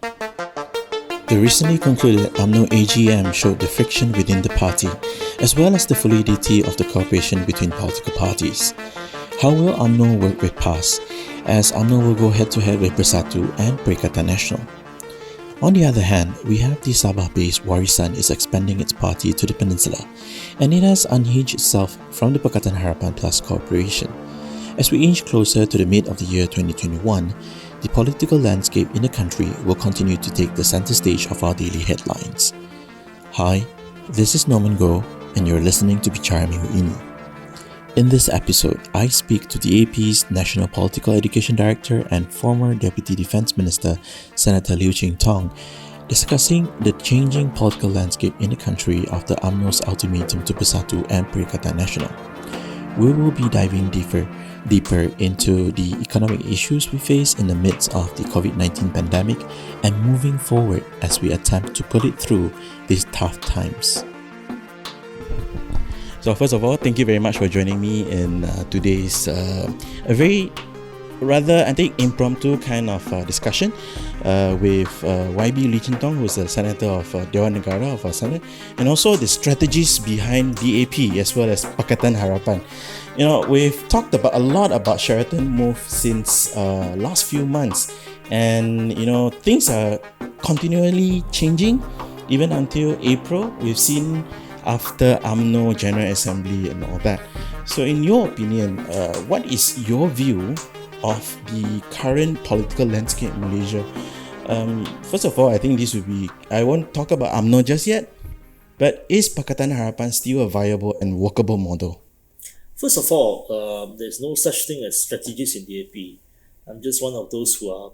The recently concluded Umno AGM showed the friction within the party, as well as the fluidity of the cooperation between political parties. How will Umno work with PAS, as Umno will go head-to-head with Bersatu and Perikatan Nasional? On the other hand, we have the Sabah-based Warisan is expanding its party to the peninsula, and it has unhinged itself from the Pakatan Harapan Plus cooperation. As we inch closer to the mid of the year 2021, the political landscape in the country will continue to take the center stage of our daily headlines. Hi, this is Norman Goh, and you're listening to Bicara Minggu Ini. In this episode, I speak to the AP's National Political Education Director and former Deputy Defence Minister, Senator Liew Chin Tong, discussing the changing political landscape in the country after UMNO's ultimatum to Bersatu and Perikatan Nasional. We will be diving deeper into the economic issues we face in the midst of the COVID-19 pandemic and moving forward as we attempt to put it through these tough times. So first of all, thank you very much for joining me in today's a very rather, I think, impromptu kind of discussion with YB Liew Chin Tong, who is the Senator of Dewan Negara of our Senate, and also the strategies behind DAP as well as Pakatan Harapan. You know, we've talked a lot about Sheraton move since last few months, and you know, things are continually changing even until April. We've seen after UMNO General Assembly and all that. So in your opinion, what is your view of the current political landscape in Malaysia? First of all, I think this would be, I won't talk about UMNO just yet, but is Pakatan Harapan still a viable and workable model? First of all, there's no such thing as strategists in DAP. I'm just one of those who are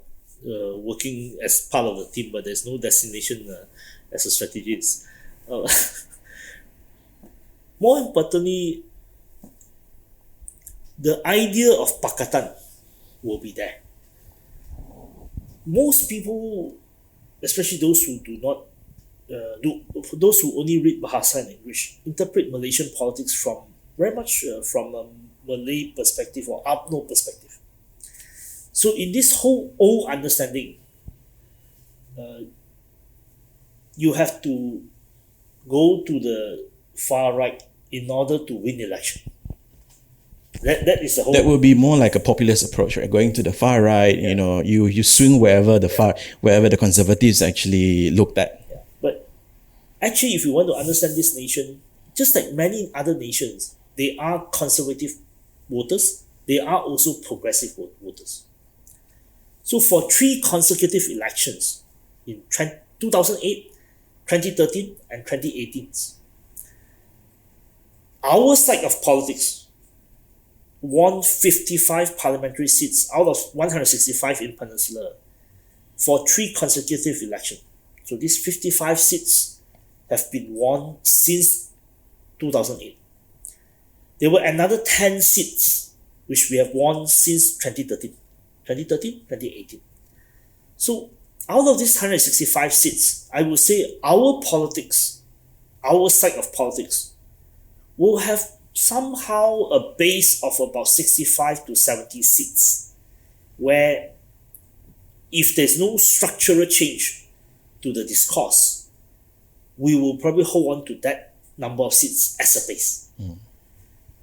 working as part of the team, but there's no designation as a strategist. More importantly, the idea of Pakatan will be there. Most people, especially those who do not those who only read Bahasa and English, interpret Malaysian politics from very much from a Malay perspective or UMNO perspective. So in this whole old understanding, you have to go to the far right in order to win the election. That is the whole. That would be more like a populist approach, right? Going to the far right, you know, you swing wherever the conservatives actually looked at. Yeah. But actually, if you want to understand this nation, just like many other nations, they are conservative voters. They are also progressive voters. So for 3 consecutive elections in 2008, 2013, and 2018, our side of politics won 55 parliamentary seats out of 165 in Peninsula for 3 consecutive elections. So these 55 seats have been won since 2008. There were another 10 seats which we have won since 2013, 2018. So out of these 165 seats, I would say our politics, our side of politics, will have somehow a base of about 65 to 70 seats, where if there's no structural change to the discourse, we will probably hold on to that number of seats as a base.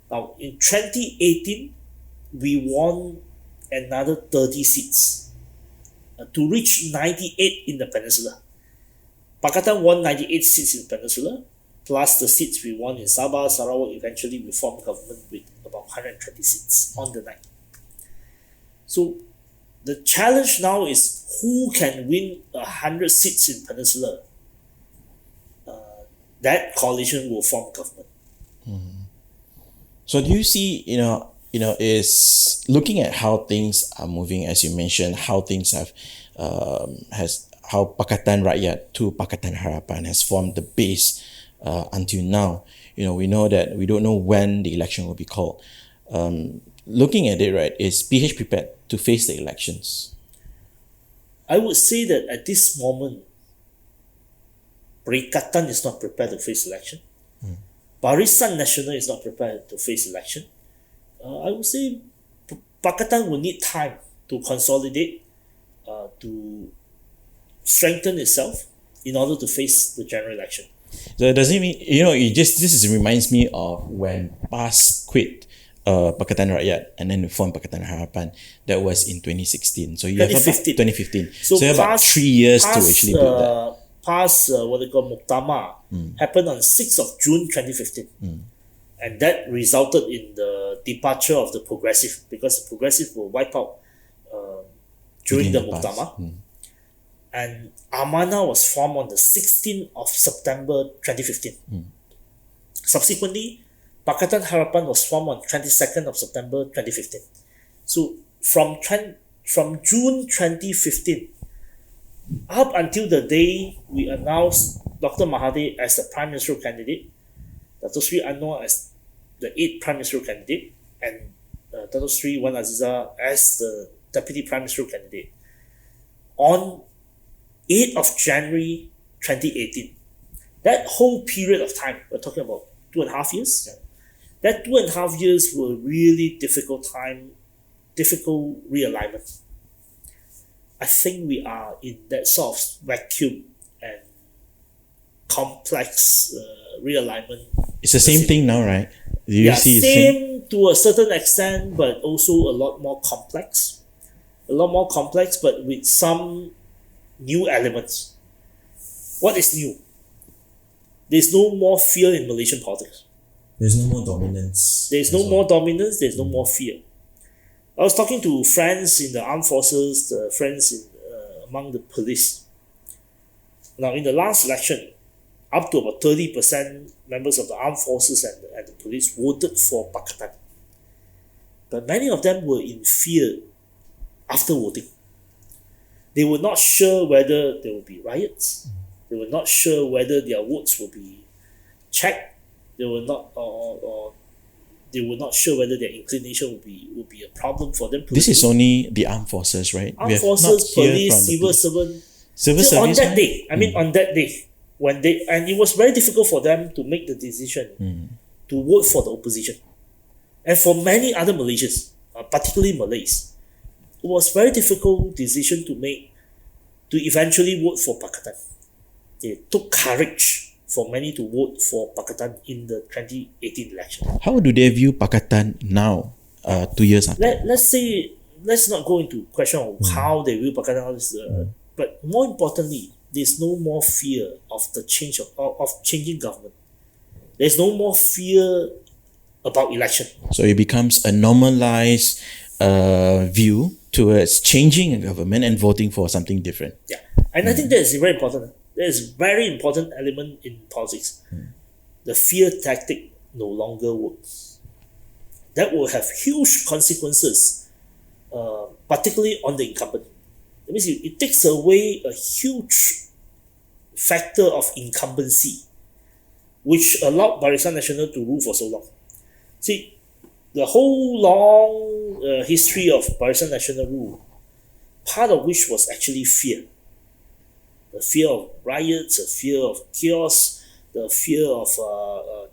Now, in 2018, we won another 30 seats to reach 98 in the Peninsula. Pakatan won 98 seats in Peninsula, plus the seats we won in Sabah, Sarawak. Eventually we formed government with about 120 seats on the night. So the challenge now is who can win 100 seats in Peninsula. That coalition will form government. So do you see, is looking at how things are moving, as you mentioned, how things have how Pakatan Rakyat to Pakatan Harapan has formed the base until now. We know that we don't know when the election will be called. Looking at it, right, is PH prepared to face the elections? I would say that at this moment, Perikatan is not prepared to face election. Barisan Nasional is not prepared to face election. I would say Pakatan will need time to consolidate, to strengthen itself in order to face the general election. So does it mean, reminds me of when PAS quit Pakatan Rakyat and then formed Pakatan Harapan. That was in 2016. So you have about 2015. So you have about 3 years to actually build that. PAS, what they call Muktama, happened on 6th of June 2015. And that resulted in the departure of the Progressive, because the Progressive will wipe out during the Muktama. And Amanah was formed on the 16th of September 2015. Subsequently, Pakatan Harapan was formed on 22nd of September 2015. So from June 2015 up until the day we announced Dr. Mahathir as the Prime Minister candidate, Dato Sri Anwar as the 8th Prime Minister candidate, and Dato Sri Wan Azizah as the Deputy Prime Minister candidate, on 8th of January 2018. That whole period of time, we're talking about 2.5 years. That 2.5 years were really difficult time, difficult realignment. I think we are in that sort of vacuum and complex realignment. It's the same thing now, right? Do you see same to a certain extent, but also a lot more complex. A lot more complex, but with some new elements. What is new? There's no more fear in Malaysian politics. There's no more dominance. There's no more dominance, there's no more fear. I was talking to friends in the armed forces, friends in, among the police. Now, in the last election, up to about 30% members of the armed forces and the police voted for Pakatan. But many of them were in fear after voting. They were not sure whether there would be riots. They were not sure whether their votes will be checked. They were not, or they were not sure whether their inclination would be a problem for them. This is only the armed forces, right? Armed forces, police, civil servant. Civil service. On that day, on that day, and it was very difficult for them to make the decision to vote for the opposition, and for many other Malaysians, particularly Malays, it was very difficult decision to make to eventually vote for Pakatan. It took courage for many to vote for Pakatan in the 2018 election. How do they view Pakatan now, 2 years after? Let's not go into question of how they view Pakatan, but more importantly, there's no more fear of the change of changing government. There's no more fear about election. So it becomes a normalized view towards changing a government and voting for something different. Yeah, and I think that is very important. That is a very important element in politics. The fear tactic no longer works. That will have huge consequences, particularly on the incumbent. That means it takes away a huge factor of incumbency, which allowed Barisan Nasional to rule for so long. See, the whole long history of Barisan Nasional rule, part of which was actually fear. The fear of riots, the fear of chaos, the fear of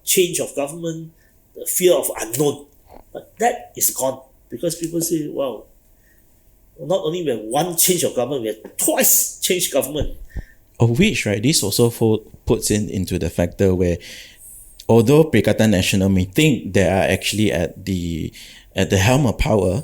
change of government, the fear of unknown. But that is gone because people say, well, not only we have one change of government, we have twice changed government. Of which, right, this also puts into the factor where, although Perikatan Nasional may think they are actually at the helm of power,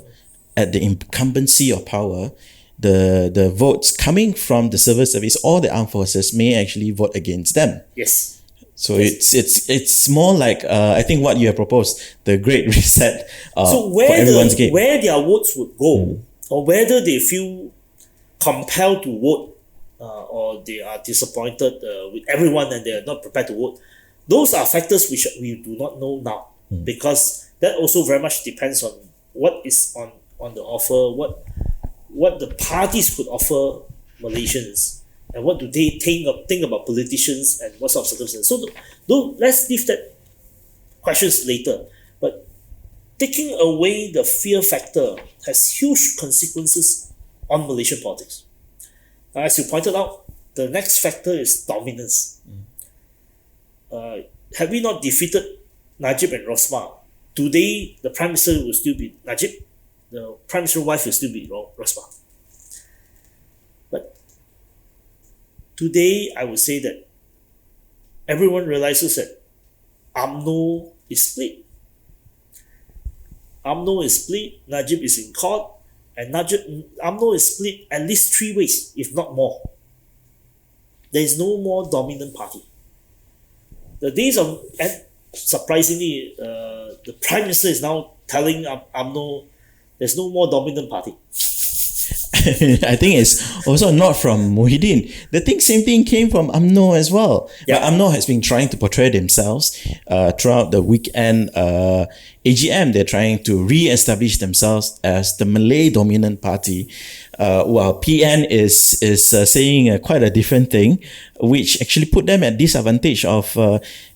at the incumbency of power, the votes coming from the civil service or the armed forces may actually vote against them. Yes. So it's more like I think what you have proposed, the Great Reset for everyone's game. Where their votes would go, or whether they feel compelled to vote, or they are disappointed with everyone and they are not prepared to vote, those are factors which we do not know now, because that also very much depends on what is on the offer, what the parties could offer Malaysians, and what do they think about politicians and what sort of circumstances. So let's leave that questions later. But taking away the fear factor has huge consequences on Malaysian politics. As you pointed out, the next factor is dominance. Had we not defeated Najib and Rosmah, today the Prime Minister will still be Najib, the Prime Minister's wife will still be Rosmah. But Today, I would say that everyone realizes that UMNO is split. UMNO is split, Najib is in court, and UMNO is split at least 3 ways, if not more. There is no more dominant party. The days of, and surprisingly, the Prime Minister is now telling UMNO there's no more dominant party. I think it's also not from Muhyiddin. Same thing came from UMNO as well. Yeah. But UMNO has been trying to portray themselves throughout the weekend AGM. They're trying to re-establish themselves as the Malay dominant party, while PN is saying quite a different thing, which actually put them at disadvantage of,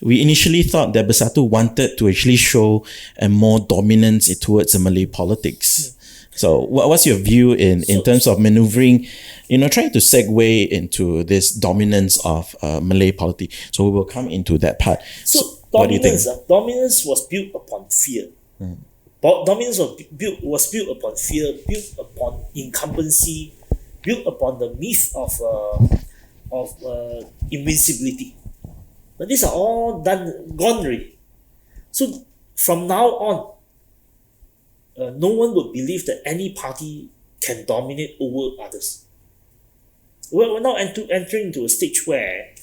we initially thought that Bersatu wanted to actually show a more dominance towards the Malay politics. So what's your view in terms of maneuvering, trying to segue into this dominance of Malay polity? So we will come into that part. So what do you think? Dominance was built upon fear. Dominance was built upon fear, built upon incumbency, built upon the myth of invincibility. But these are all gone already. So from now on, no one would believe that any party can dominate over others. We're now entering into a stage where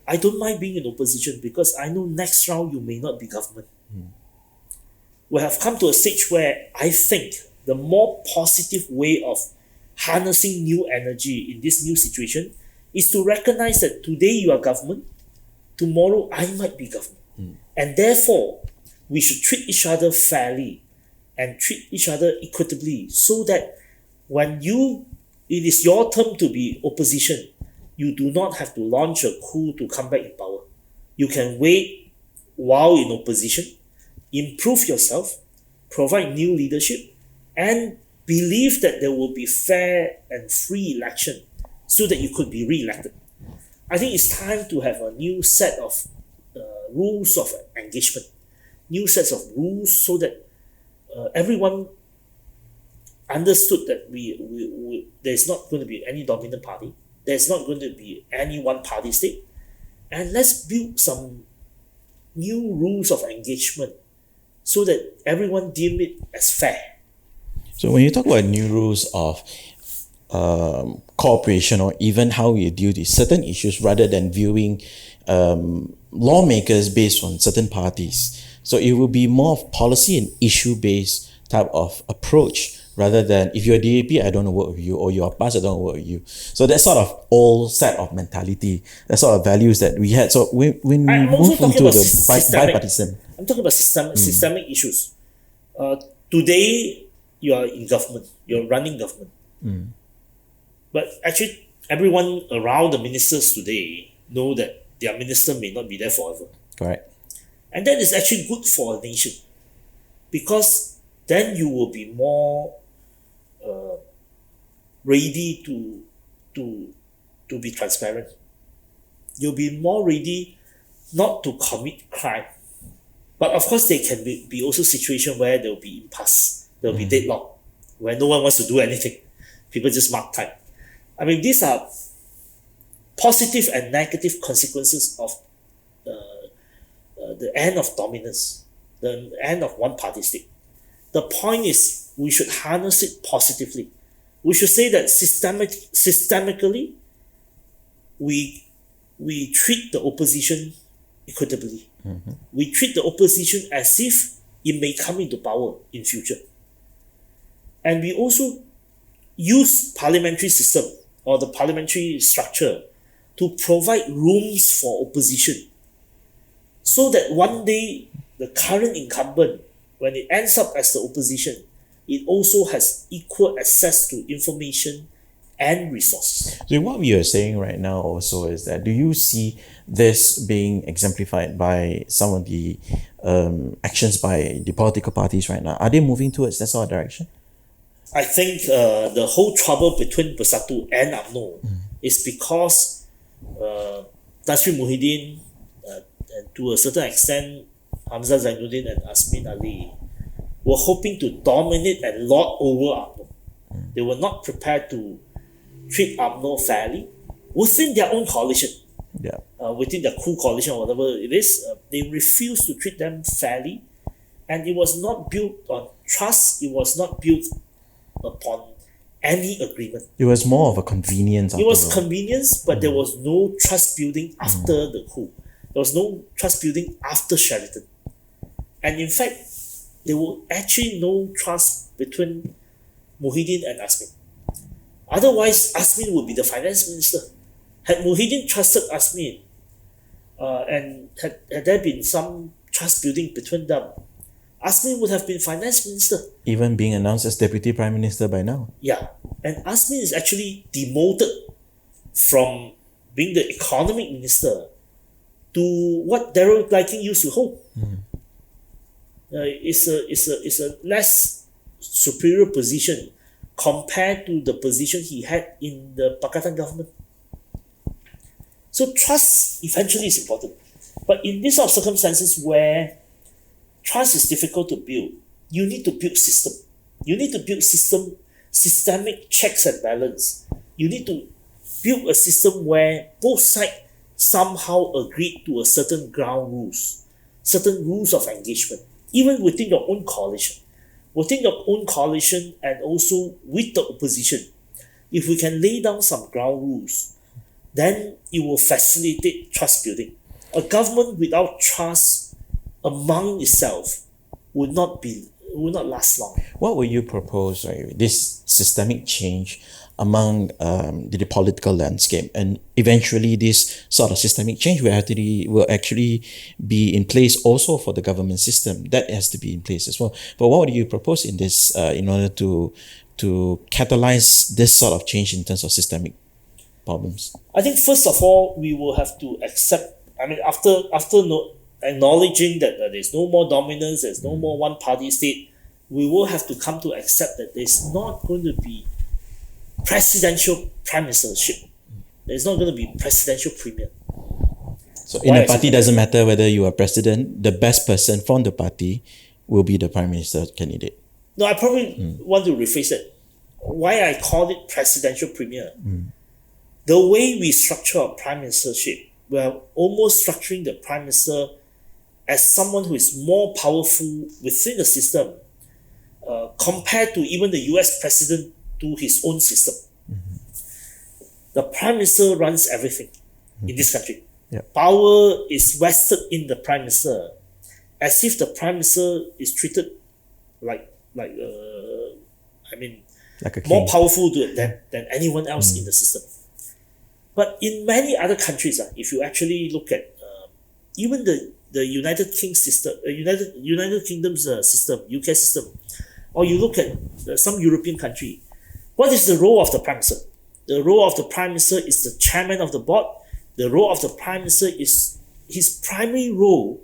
I don't mind being in opposition because I know next round you may not be government. We have come to a stage where I think the more positive way of harnessing new energy in this new situation is to recognize that today you are government, tomorrow I might be government. And therefore, we should treat each other fairly and treat each other equitably so that when it is your turn to be opposition, you do not have to launch a coup to come back in power. You can wait while in opposition, improve yourself, provide new leadership, and believe that there will be fair and free election so that you could be re-elected. I think it's time to have a new set of rules of engagement, new sets of rules so that everyone understood that there's not going to be any dominant party. There's not going to be any one party state. And let's build some new rules of engagement so that everyone deem it as fair. So when you talk about new rules of cooperation or even how you deal with certain issues rather than viewing lawmakers based on certain parties, so it will be more of policy and issue-based type of approach rather than if you're DAP, I don't want to work with you, or you're PAS, I don't want to work with you. So that's sort of old set of mentality, that sort of values that we had. So when we move into the bipartisan, I'm talking about systemic issues. Today, you are in government, you're running government. But actually, everyone around the ministers today know that their minister may not be there forever. Correct. And that is actually good for a nation because then you will be more ready to be transparent. You'll be more ready not to commit crime. But of course, there can be also situation where there will be impasse, there will be deadlock, where no one wants to do anything. People just mark time. I mean, these are positive and negative consequences of the end of dominance, the end of one party state. The point is we should harness it positively. We should say that systemically we treat the opposition equitably. We treat the opposition as if it may come into power in future. And we also use parliamentary system or the parliamentary structure to provide rooms for opposition so that one day the current incumbent, when it ends up as the opposition, it also has equal access to information and resources. So what we are saying right now also is that, do you see this being exemplified by some of the actions by the political parties right now? Are they moving towards that sort of direction? I think the whole trouble between Bersatu and UMNO is because Tan Sri Muhyiddin and to a certain extent Hamzah Zainuddin and Asmin Ali were hoping to dominate and lord over UMNO. They were not prepared to treat UMNO fairly. within their own coalition, Yeah. within their coup coalition or whatever it is, they refused to treat them fairly, and it was not built on trust. It was not built upon any agreement. It was more of a convenience. It was after all. convenience, but there was no trust building after the coup. There was no trust building after Sheraton. And in fact, there was actually no trust between Muhyiddin and Azmin. Otherwise, Azmin would be the finance minister. Had Muhyiddin trusted Azmin, and had there been some trust building between them, Azmin would have been finance minister. Even being announced as deputy prime minister by now. Yeah, and Azmin is actually demoted from being the economic minister to what Daryl Gleiking used to hold. It's a less superior position compared to the position he had in the Pakatan government. So trust eventually is important. But in these sort of circumstances where trust is difficult to build, you need to build system. You need to build systemic checks and balance. You need to build a system where both sides somehow agree to a certain ground rules, certain rules of engagement, even within your own coalition. Within your own coalition and also with the opposition, if we can lay down some ground rules, then it will facilitate trust building. A government without trust among itself would not last long. What would you propose, right, this systemic change among the political landscape, and eventually this sort of systemic change will actually be in place also for the government system. That has to be in place as well. But what would you propose in this in order to catalyze this sort of change in terms of systemic problems? I think first of all, we will have to accept, after acknowledging that there's no more dominance, there's no more one party state, we will have to come to accept that there's not going to be presidential prime ministership. There's not going to be presidential premier. So in a party, doesn't matter whether you are president, the best person from the party will be the prime minister candidate. No, I probably want to rephrase it. Why I call it presidential premier. The way we structure our prime ministership, we are almost structuring the prime minister as someone who is more powerful within the system compared to even the US president to his own system. The prime minister runs everything in this country. Yep. Power is vested in the prime minister, as if the prime minister is treated like a more king. powerful than anyone else in the system. But in many other countries, if you actually look at even the United Kingdom's system, UK system, or you look at some European country, what is the role of the prime minister? The role of the prime minister is the chairman of the board. The role of the prime minister is, his primary role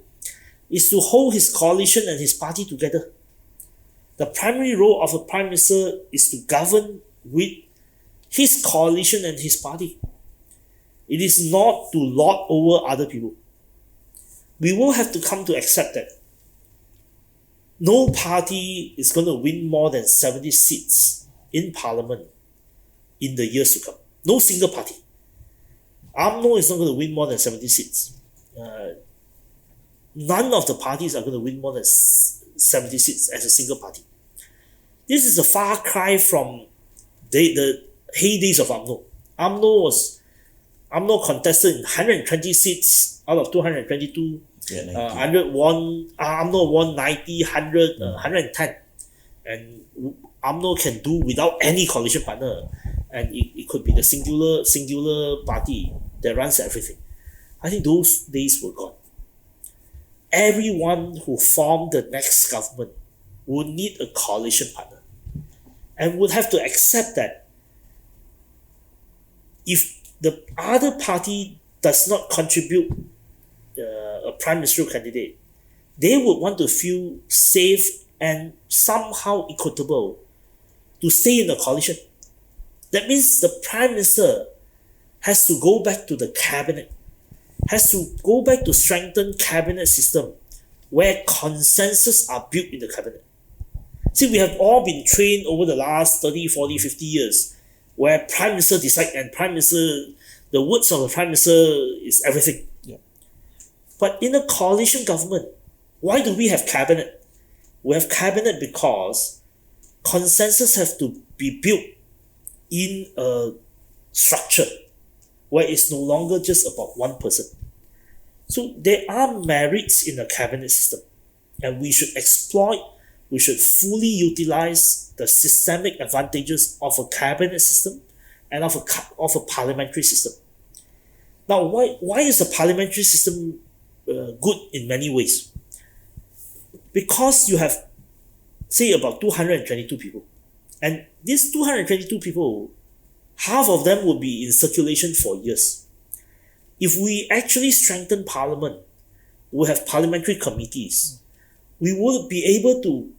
is to hold his coalition and his party together. The primary role of a prime minister is to govern with his coalition and his party. It is not to lord over other people. We will have to come to accept that no party is going to win more than 70 seats in parliament in the years to come. No single party. Umno is not going to win more than 70 seats. None of the parties are going to win more than 70 seats as a single party. This is a far cry from the heydays of Umno. Umno contested in 120 seats out of 222. 100 won. Umno won 90, 100, 110. And Umno can do without any coalition partner. And it could be the singular party that runs everything. I think those days were gone. Everyone who formed the next government would need a coalition partner and would have to accept that if the other party does not contribute a prime ministerial candidate, they would want to feel safe and somehow equitable to stay in the coalition. That means the prime minister has to go back to the cabinet, has to go back to strengthen cabinet system where consensus are built in the cabinet. See, we have all been trained over the last 30, 40, 50 years where prime minister decide and prime minister, the words of the Prime Minister is everything. Yeah. But in a coalition government, why do we have cabinet? We have cabinet because consensus have to be built in a structure where it's no longer just about one person. So there are merits in a cabinet system, and we should exploit, we should fully utilize the systemic advantages of a cabinet system and of a parliamentary system. Now, why is the parliamentary system good in many ways? Because you have, say, about 222 people. And these 222 people, half of them will be in circulation for years. If we actually strengthen parliament, we have parliamentary committees, we will be able to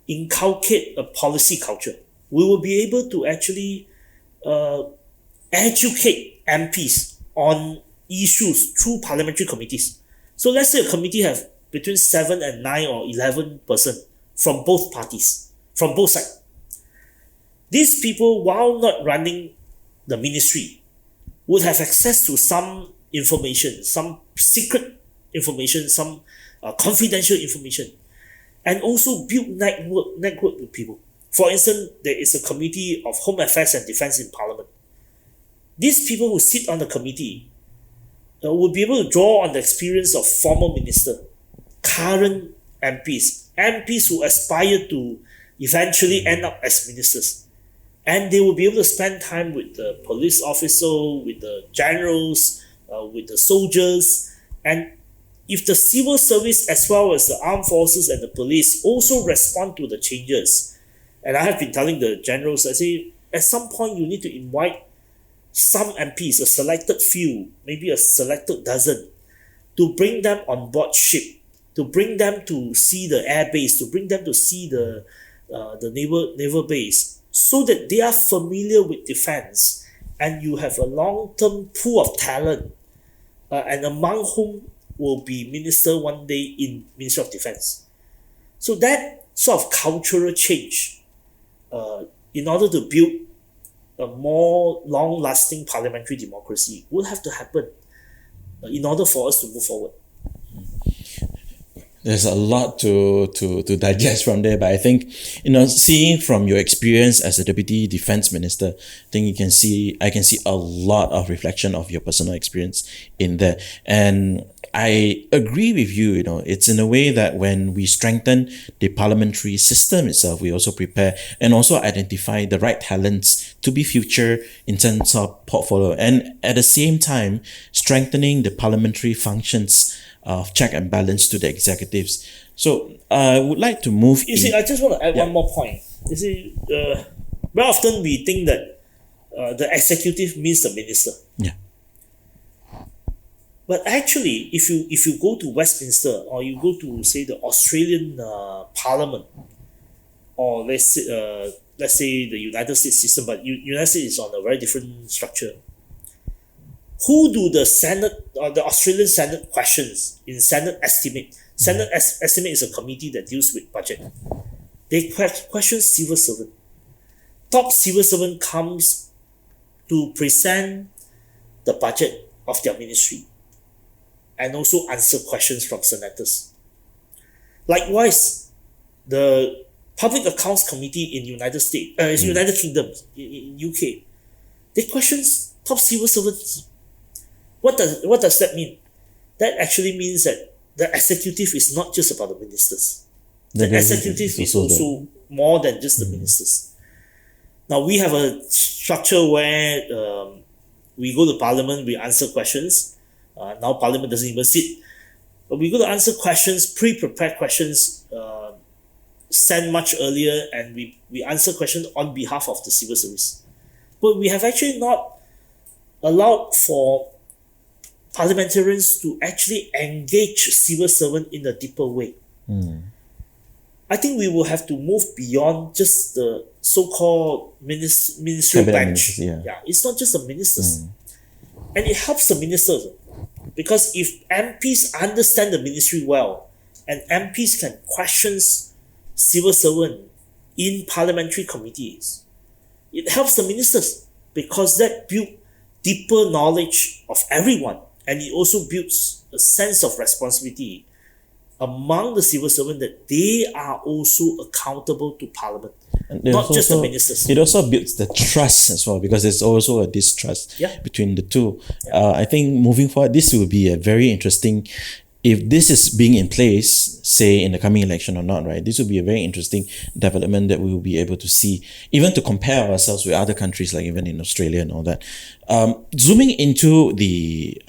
inculcate a policy culture. We will be able to actually educate MPs on issues through parliamentary committees. So let's say a committee have between 7 and 9 or 11 persons from both parties, from both sides. These people, while not running the ministry, would have access to some information, some secret information, some confidential information, and also build network with people. For instance, there is a committee of Home Affairs and Defence in Parliament. These people who sit on the committee will be able to draw on the experience of former minister, current MPs who aspire to eventually end up as ministers. And they will be able to spend time with the police officer, with the generals, with the soldiers. And if the civil service as well as the armed forces and the police also respond to the changes, and I have been telling the generals, I say, at some point you need to invite some MPs, a selected few, maybe a selected dozen, to bring them on board ship, to bring them to see the air base, to bring them to see the naval base, so that they are familiar with defense, and you have a long-term pool of talent, and among whom will be minister one day in Ministry of Defense. So that sort of cultural change, in order to build a more long-lasting parliamentary democracy, will have to happen in order for us to move forward. There's a lot to digest from there, but I think, seeing from your experience as a Deputy Defence Minister, I think I can see a lot of reflection of your personal experience in there. And I agree with you, it's in a way that when we strengthen the parliamentary system itself, we also prepare and also identify the right talents to be future in terms of portfolio, and at the same time, strengthening the parliamentary functions of check and balance to the executives. So I would like to move. You see, I just want to add one more point. You see, very often we think that the executive means the minister. Yeah. But actually, if you go to Westminster, or you go to, say, the Australian Parliament, or let's say the United States system, but United States is on a very different structure. Who do the Senate or the Australian Senate questions in Senate Estimate? Senate Estimate is a committee that deals with budget. They question civil servant. Top civil servant comes to present the budget of their ministry and also answer questions from senators. Likewise, the Public Accounts Committee in United Kingdom, in UK, they question top civil servants. What does that mean? That actually means that the executive is not just about the ministers. The executive is also more than just the ministers. Now, we have a structure where we go to Parliament, we answer questions. Now Parliament doesn't even sit. But we go to answer questions, pre-prepared questions, sent much earlier, and we answer questions on behalf of the civil service. But we have actually not allowed for parliamentarians to actually engage civil servant in a deeper way. I think we will have to move beyond just the so-called ministerial bench. It's not just the ministers. And it helps the ministers. Because if MPs understand the ministry well, and MPs can question civil servant in parliamentary committees, it helps the ministers, because that builds deeper knowledge of everyone, and it also builds a sense of responsibility among the civil servant that they are also accountable to Parliament, And not just the ministers. It also builds the trust as well, because there's also a distrust between the two. I think moving forward, this will be a very interesting, if this is being in place, say in the coming election or not, right? This will be a very interesting development that we will be able to see, even to compare ourselves with other countries, like even in Australia and all that. Zooming into the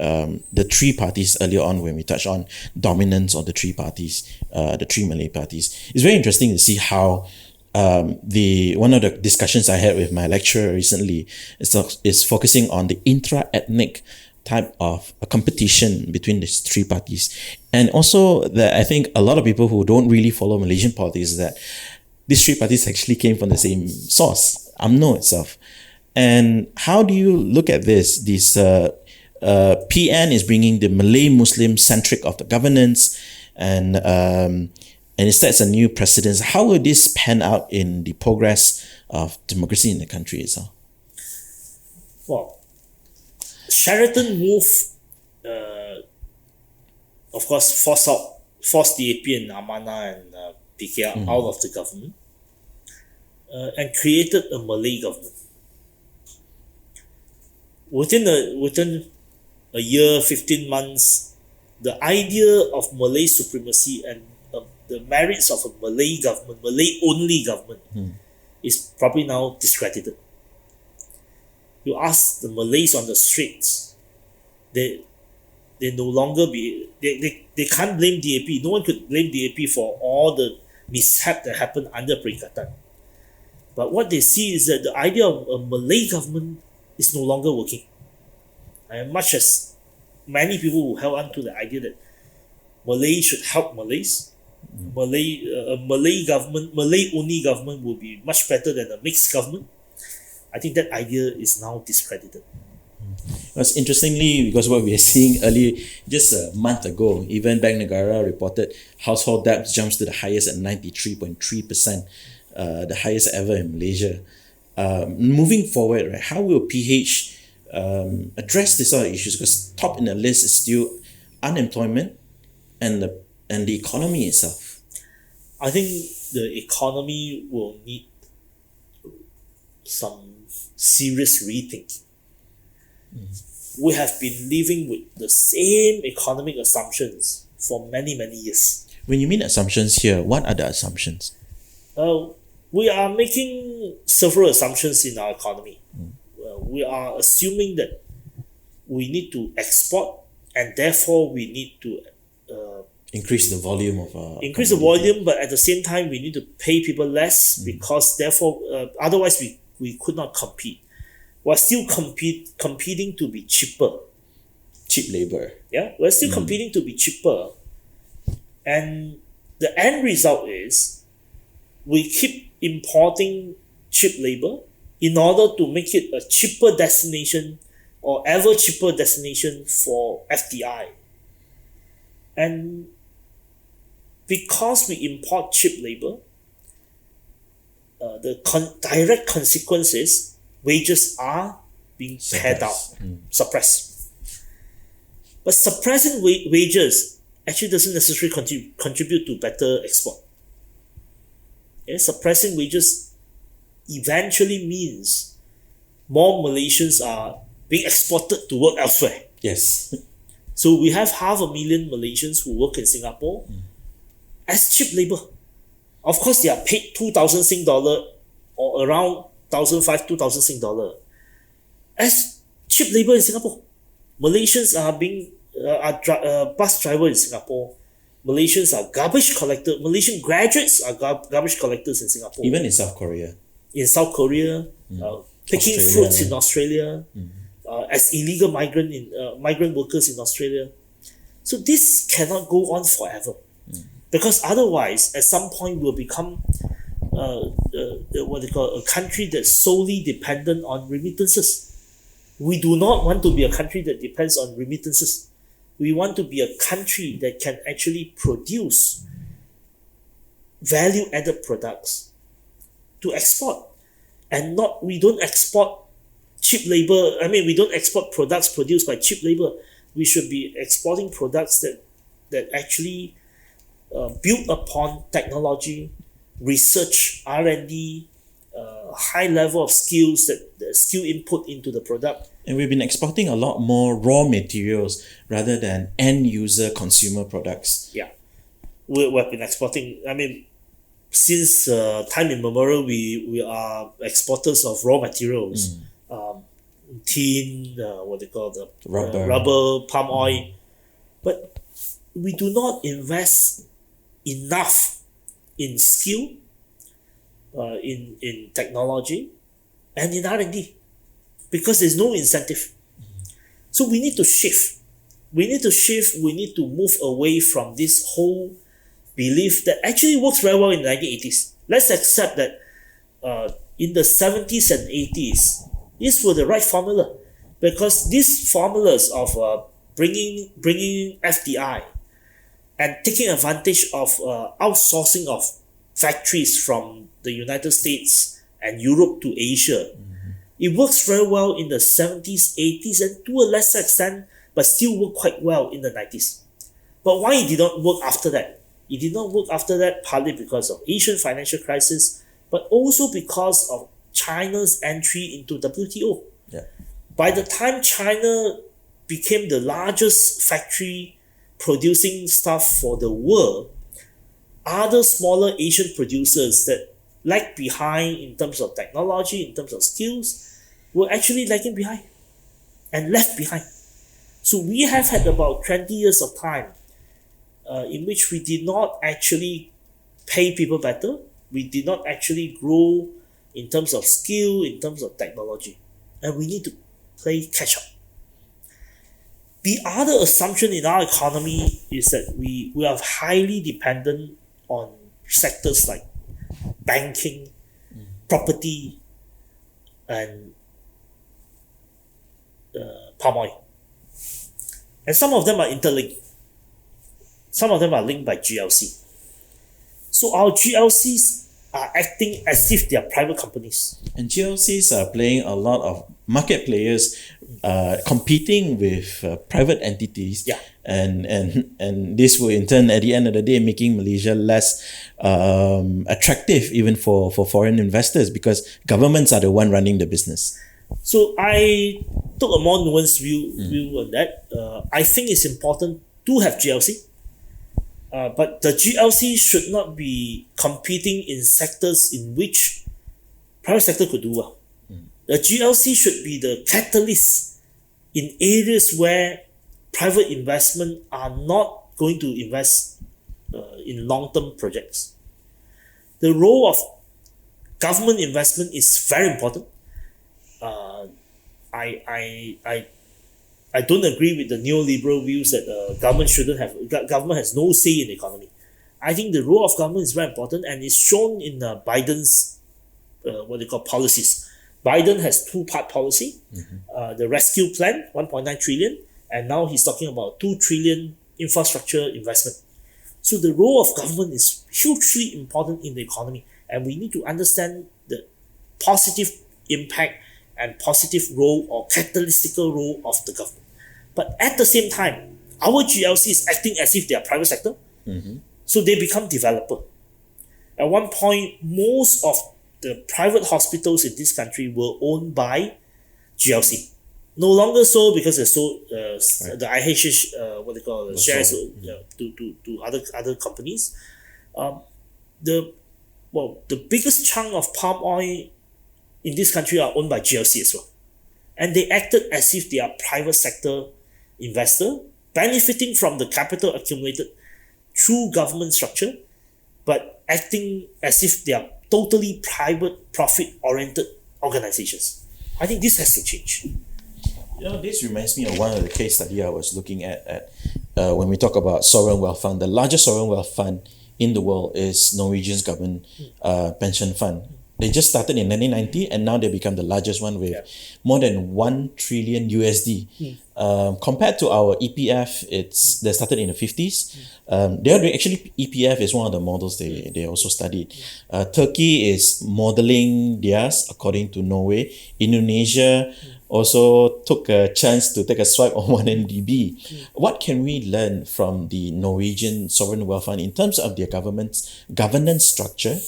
three parties earlier on, when we touched on dominance of the three parties, the three Malay parties, it's very interesting to see how one of the discussions I had with my lecturer recently is focusing on the intra-ethnic type of a competition between these three parties. And also that I think a lot of people who don't really follow Malaysian politics, that these three parties actually came from the same source, UMNO itself. And how do you look at this? This PN is bringing the Malay Muslim centric of the governance, and it sets a new precedence. How will this pan out in the progress of democracy in the country itself? Well, Sheraton move, of course, forced DAP and Amanah and PKR out of the government, and created a Malay government. Within a year, 15 months, the idea of Malay supremacy and the merits of a Malay government, Malay-only government, is probably now discredited. You ask the Malays on the streets, they no longer they can't blame DAP. No one could blame DAP for all the mishap that happened under Perikatan. But what they see is that the idea of a Malay government is no longer working. And much as many people who held on to the idea that Malay should help Malays, a Malay government, Malay-only government will be much better than a mixed government, I think that idea is now discredited. Because interestingly, because what we are seeing earlier, just a month ago, even Bank Negara reported household debt jumps to the highest at 93.3%, the highest ever in Malaysia. Moving forward, right, how will PH address these sort of issues? Because top in the list is still unemployment and the economy itself. I think the economy will need some serious rethinking. We have been living with the same economic assumptions for many, many years. When you mean assumptions here, what are the assumptions? We are making several assumptions in our economy. We are assuming that we need to export, and therefore we need to increase the volume of increase the volume, but at the same time we need to pay people less, because therefore otherwise we could not compete. We're still competing to be cheaper. Cheap labor. Yeah, we're still competing to be cheaper. And the end result is we keep importing cheap labor in order to make it a cheaper destination or ever cheaper destination for FDI. And because we import cheap labor, the direct consequence is wages are being pared out, suppressed. But suppressing wages actually doesn't necessarily contribute to better export. Yeah, suppressing wages eventually means more Malaysians are being exported to work elsewhere. Yes. So we have 500,000 Malaysians who work in Singapore as cheap labor. Of course, they are paid 2,000 Sing dollar or around 1,500, 2,000 Sing dollar as cheap labor in Singapore. Malaysians are being bus drivers in Singapore. Malaysians are garbage collectors. Malaysian graduates are garbage collectors in Singapore. Even in South Korea. In South Korea, picking fruits in Australia, as illegal migrant workers in Australia. So this cannot go on forever, because otherwise, at some point, we'll become a country that's solely dependent on remittances. We do not want to be a country that depends on remittances. We want to be a country that can actually produce value-added products to export, and we don't export cheap labor. I mean, we don't export products produced by cheap labor. We should be exporting products that actually build upon technology, research, R&D, high level of skills, the skill input into the product. And we've been exporting a lot more raw materials rather than end user consumer products. Yeah, we've been exporting. I mean, since time immemorial, we are exporters of raw materials, tin, rubber, palm oil, but we do not invest enough in skill, in technology, and in R&D, because there's no incentive. So we need to shift. We need to move away from this whole belief that actually works very well in the 1980s. Let's accept that in the 70s and 80s, these were the right formula, because these formulas of bringing FDI and taking advantage of outsourcing of factories from the United States and Europe to Asia. It works very well in the 70s, 80s, and to a lesser extent, but still work quite well in the 90s. But why it did not work after that? It did not work after that partly because of Asian financial crisis, but also because of China's entry into WTO. Yeah. By the time China became the largest factory producing stuff for the world, other smaller Asian producers that lagged behind in terms of technology, in terms of skills, were actually lagging behind and left behind. So we have had about 20 years of time in which we did not actually pay people better. We did not actually grow in terms of skill, in terms of technology. And we need to play catch up. The other assumption in our economy is that we are highly dependent on sectors like banking, property, and palm oil. And some of them are interlinked. Some of them are linked by GLC. So our GLCs are acting as if they are private companies. And GLCs are playing a lot of market players, competing with private entities. Yeah. And this will in turn, at the end of the day, making Malaysia less attractive even for foreign investors, because governments are the one running the business. So I took a more nuanced view on that. I think it's important to have GLC. But the GLC should not be competing in sectors in which private sector could do well. The GLC should be the catalyst in areas where private investment are not going to invest in long-term projects. The role of government investment is very important. I don't agree with the neoliberal views that government has no say in the economy. I think the role of government is very important, and it's shown in Biden's policies. Biden has two-part policy, the rescue plan, 1.9 trillion, and now he's talking about 2 trillion infrastructure investment. So the role of government is hugely important in the economy, and we need to understand the positive impact and positive role or catalytical role of the government. But at the same time, our GLC is acting as if they are private sector, so they become developer. At one point, most of the private hospitals in this country were owned by GLC. No longer so, because they sold the IHH shares to other companies. The biggest chunk of palm oil in this country are owned by GLC as well, and they acted as if they are private sector investor, benefiting from the capital accumulated through government structure, but acting as if they are totally private, profit-oriented organizations. I think this has to change. This reminds me of one of the case study I was looking at when we talk about sovereign wealth fund. The largest sovereign wealth fund in the world is Norwegian's government pension fund, They just started in 1990 and now they become the largest one with more than 1 trillion USD. Compared to our EPF, they started in the 50s. They are actually, EPF is one of the models they also studied. Turkey is modeling theirs according to Norway. Indonesia also took a chance to take a swipe on 1MDB. What can we learn from the Norwegian Sovereign Wealth Fund in terms of their governance structure,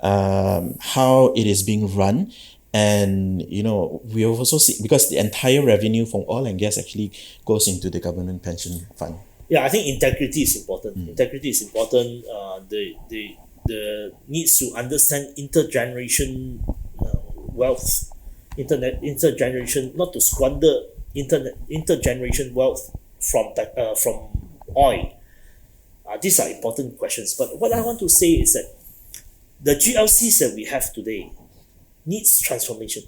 how it is being run, and we also see, because the entire revenue from oil and gas actually goes into the government pension fund. Yeah, I think integrity is important. Integrity is important. The needs to understand intergeneration wealth, intergeneration, not to squander intergeneration wealth from oil. These are important questions. But what I want to say is that the GLCs that we have today needs transformation.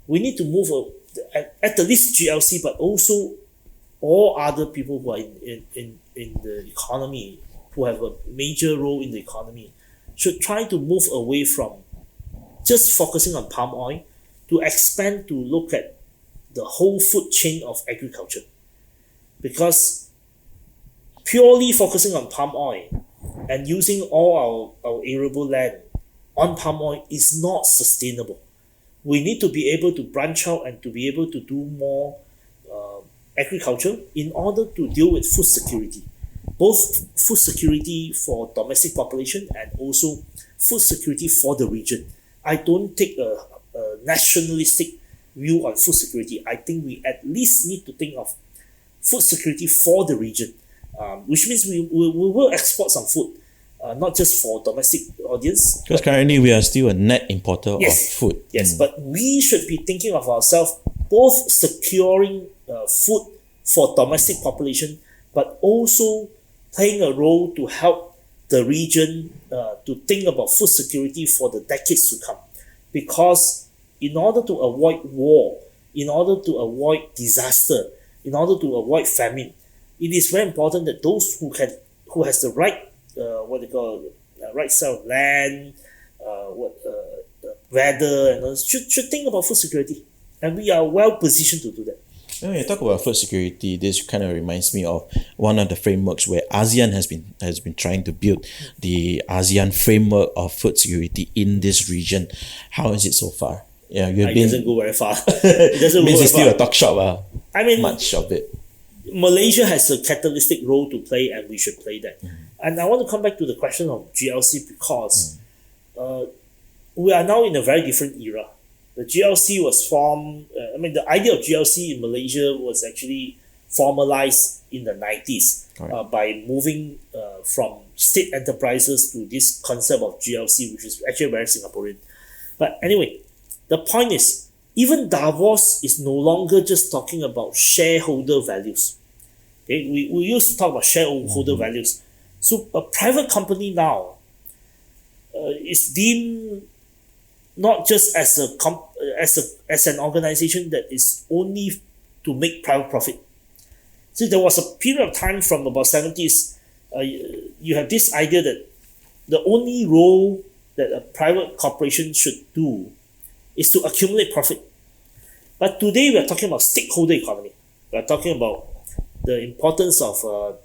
We need to move at the least GLC, but also all other people who are in the economy, who have a major role in the economy, should try to move away from just focusing on palm oil to expand to look at the whole food chain of agriculture. Because purely focusing on palm oil and using all our arable land on palm oil is not sustainable. We need to be able to branch out and to be able to do more agriculture in order to deal with food security. Both food security for domestic population and also food security for the region. I don't take a nationalistic view on food security. I think we at least need to think of food security for the region, which means we will export some food, not just for domestic audience. Because currently we are still a net importer of food. Yes, but we should be thinking of ourselves both securing food for domestic population, but also playing a role to help the region to think about food security for the decades to come. Because in order to avoid war, in order to avoid disaster, in order to avoid famine, it is very important that those who has the right right side of land, weather, and should think about food security, and we are well positioned to do that. When you talk about food security, this kind of reminds me of one of the frameworks where ASEAN has been trying to build the ASEAN framework of food security in this region. How is it so far? Yeah, it doesn't go very far. It doesn't means go it's very still far. a talk shop. I mean, much of it. Malaysia has a catalytic role to play, and we should play that. And I want to come back to the question of GLC because we are now in a very different era. The GLC was formed, the idea of GLC in Malaysia was actually formalized in the 90s by moving from state enterprises to this concept of GLC, which is actually very Singaporean. But anyway, the point is, even Davos is no longer just talking about shareholder values. Okay, we used to talk about shareholder values. So a private company now is deemed not just as an organization that is only to make private profit. So there was a period of time from about 70s, you have this idea that the only role that a private corporation should do is to accumulate profit. But today we are talking about stakeholder economy. We are talking about the importance of a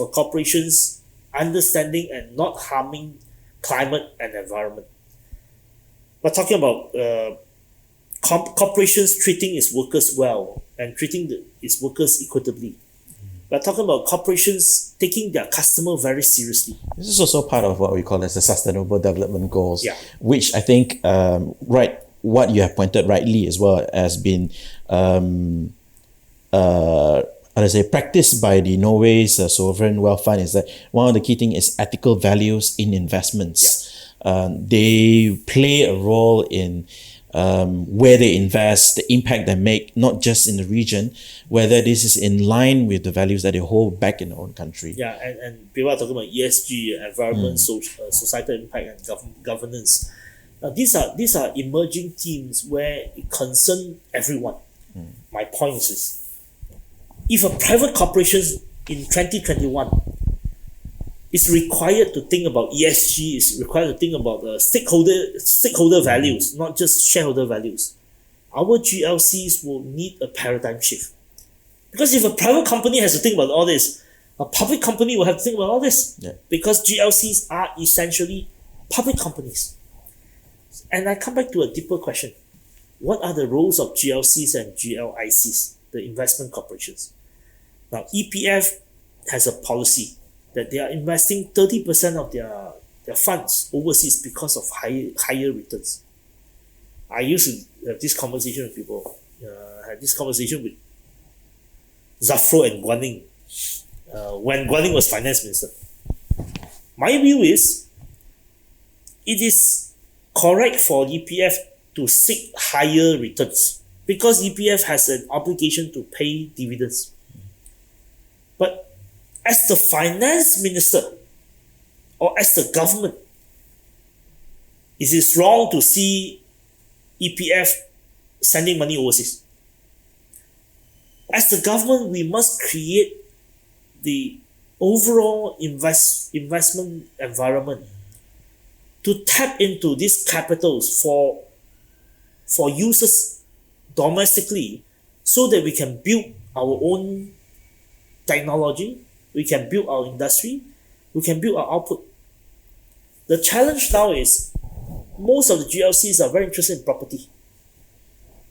corporation's understanding and not harming climate and environment. We're talking about corporations treating its workers well and treating its workers equitably. We're talking about corporations taking their customer very seriously. This is also part of what we call as the Sustainable Development Goals, Yeah. which I think, what you have pointed rightly as well has been, practiced by the Norway's Sovereign Wealth Fund, is that one of the key things is ethical values in investments. They play a role in where they invest, the impact they make, not just in the region, whether this is in line with the values that they hold back in their own country. Yeah, and people are talking about ESG, environment, societal impact, and governance. These are emerging themes where it concerns everyone. My point is this: if a private corporation in 2021 It's required to think about ESG. It's required to think about stakeholder values, not just shareholder values. Our GLCs will need a paradigm shift. Because if a private company has to think about all this, a public company will have to think about all this. Yeah. Because GLCs are essentially public companies. And I come back to a deeper question. What are the roles of GLCs and GLICs, the investment corporations? Now, EPF has a policy that they are investing 30% of their funds overseas because of higher returns. I used to have this conversation with people. I had this conversation with Zafro and Guan Ning when Guan Ning was finance minister. My view is, it is correct for EPF to seek higher returns because EPF has an obligation to pay dividends. But as the finance minister or as the government, is it wrong to see EPF sending money overseas? As the government, we must create the overall investment environment to tap into these capitals for uses domestically so that we can build our own technology, we can build our industry, we can build our output. The challenge now is most of the GLCs are very interested in property.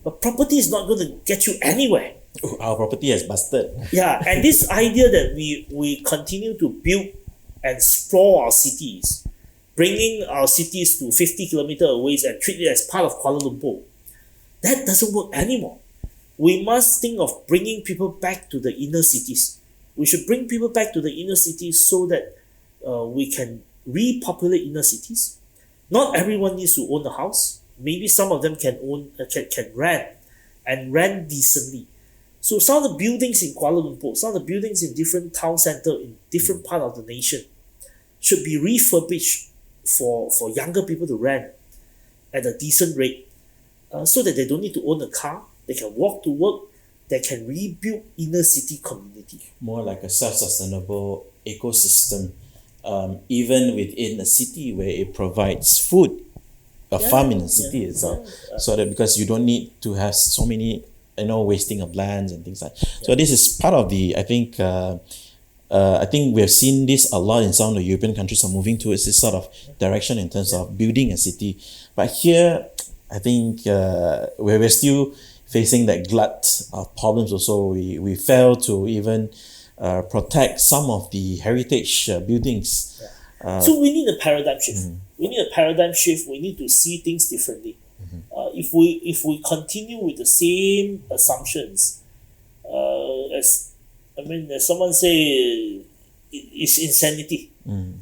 But property is not going to get you anywhere. Our property has busted. Yeah, and this idea that we continue to build and explore our cities, bringing our cities to 50 kilometers away and treat it as part of Kuala Lumpur, that doesn't work anymore. We must think of bringing people back to the inner cities. We should bring people back to the inner cities so that we can repopulate inner cities. Not everyone needs to own a house. Maybe some of them can rent and rent decently. So some of the buildings in Kuala Lumpur, some of the buildings in different town centre in different part of the nation should be refurbished for younger people to rent at a decent rate so that they don't need to own a car. They can walk to work. They can rebuild inner city community. More like a self-sustainable ecosystem, even within a city where it provides food, a farm in the city itself. So that because you don't need to have so many, wasting of lands and things like that. So this is part of the, I think we have seen this a lot in some of the European countries are moving towards this sort of direction in terms of building a city. But here, I think we're still facing that glut of problems also. We fail to even protect some of the heritage buildings. So we need a paradigm shift. We need a paradigm shift. We need to see things differently. If we continue with the same assumptions, as someone say, it's insanity.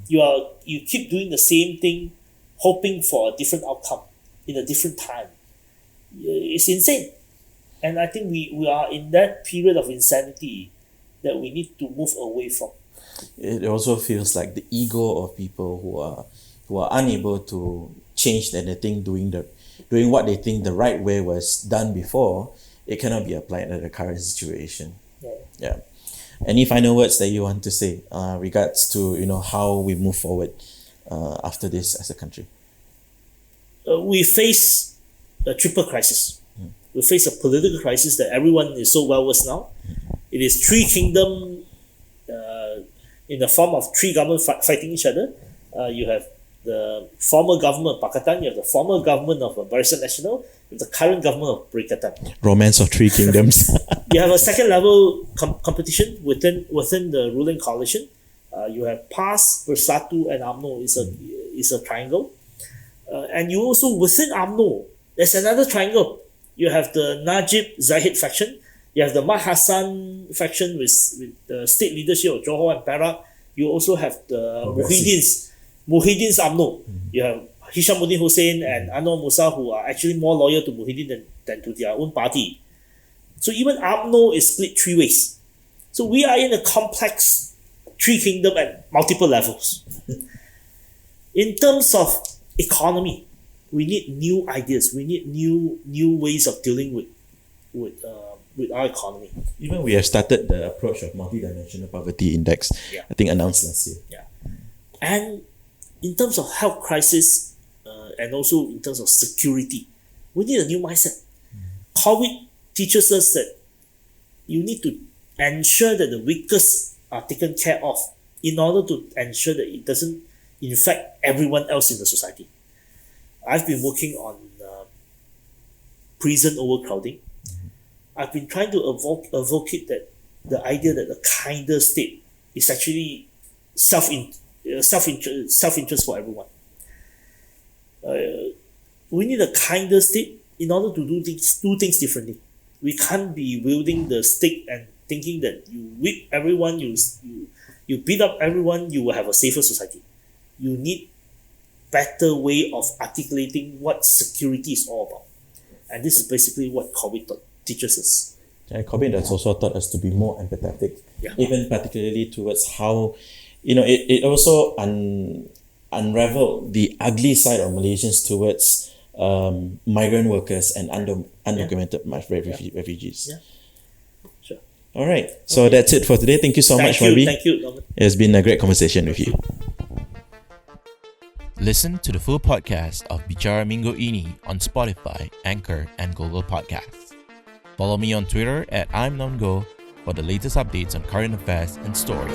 You keep doing the same thing, hoping for a different outcome in a different time. It's insane. And I think we are in that period of insanity that we need to move away from. It also feels like the ego of people who are unable to change that they think doing what they think the right way was done before, it cannot be applied to the current situation. Yeah. Any final words that you want to say regards to how we move forward after this as a country? We face a triple crisis. We face a political crisis that everyone is so well versed now. It is three kingdoms in the form of three governments fighting each other. You have the former government of Pakatan, you have the former government of Bersatu Nasional, you have the current government of Perikatan. Romance of three kingdoms. You have a second level competition within the ruling coalition. You have PAS, Bersatu and Umno is a triangle. And you also, within Umno, there's another triangle. You have the Najib Zahid faction. You have the Mat Hassan faction with the state leadership of Johor and Perak. You also have the Muhyiddin's Umno. You have Hishamuddin Hussein and Anwar Musa, who are actually more loyal to Muhyiddin than to their own party. So even Umno is split three ways. So we are in a complex three kingdom at multiple levels. In terms of economy, we need new ideas. We need new ways of dealing with our economy. Even we have started the approach of multidimensional poverty index. I think announced last year. And in terms of health crisis, and also in terms of security, we need a new mindset. COVID teaches us that you need to ensure that the weakest are taken care of in order to ensure that it doesn't infect everyone else in the society. I've been working on prison overcrowding. I've been trying to advocate that the idea that a kinder state is actually self-interest for everyone. We need a kinder state in order to do things differently. We can't be wielding the stick and thinking that you whip everyone, you beat up everyone, you will have a safer society. You need better way of articulating what security is all about. And this is basically what COVID teaches us. And COVID has also taught us to be more empathetic, even particularly towards how, it also unraveled the ugly side of Malaysians towards migrant workers and undocumented refugees. Yeah. Sure. All right. So that's it for today. Thank you so much, Marby. Thank you, Norman. It's been a great conversation with you. Listen to the full podcast of Bicara Minggu Ini on Spotify, Anchor, and Google Podcasts. Follow me on Twitter at I'mNonGo for the latest updates on current affairs and stories.